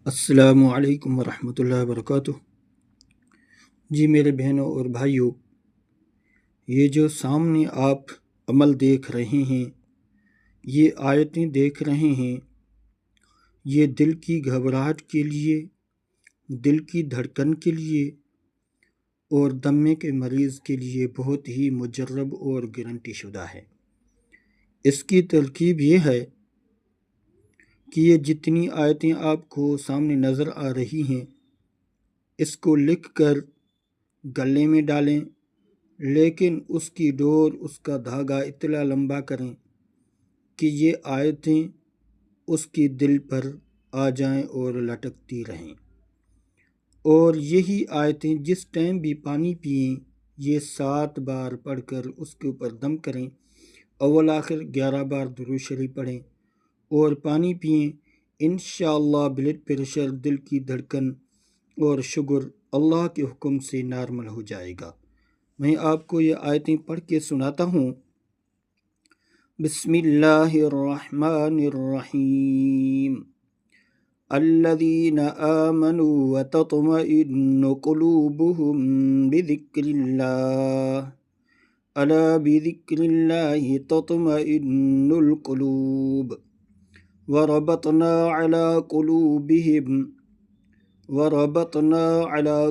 السلام علیکم ورحمۃ اللہ وبرکاتہ۔ جی میرے بہنوں اور بھائیوں، یہ جو سامنے آپ عمل دیکھ رہے ہیں، یہ آیتیں دیکھ رہے ہیں، یہ دل کی گھبراہٹ کے لیے، دل کی دھڑکن کے لیے اور دمے کے مریض کے لیے بہت ہی مجرب اور گارنٹی شدہ ہے۔ اس کی ترکیب یہ ہے کہ یہ جتنی آیتیں آپ کو سامنے نظر آ رہی ہیں، اس کو لکھ کر گلے میں ڈالیں، لیکن اس کی ڈور، اس کا دھاگا اتنا لمبا کریں کہ یہ آیتیں اس کی دل پر آ جائیں اور لٹکتی رہیں، اور یہی آیتیں جس ٹائم بھی پانی پئیں یہ 7 بار پڑھ کر اس کے اوپر دم کریں، اول آخر 11 بار درود شریف پڑھیں اور پانی پئیں۔ انشاءاللہ بلڈ پریشر، دل کی دھڑکن اور شوگر اللہ کے حکم سے نارمل ہو جائے گا۔ میں آپ کو یہ آیتیں پڑھ کے سناتا ہوں۔ بسم اللہ الرحمن الرحیم۔ الذین آمنوا وتطمئن قلوبهم بذکر اللہ، الا بذکر اللہ تطمئن القلوب، وربطنا على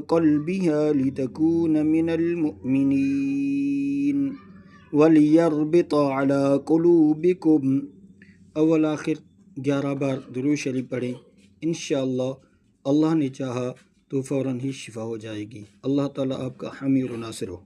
قلبها لتكون من المؤمنین وليربط على قلوبكم۔ اول آخر 11 بار درود شریف پڑھیں، انشاءاللہ اللہ نے چاہا تو فوراً ہی شفا ہو جائے گی۔ اللہ تعالیٰ آپ کا حامی اور ناصر ہو۔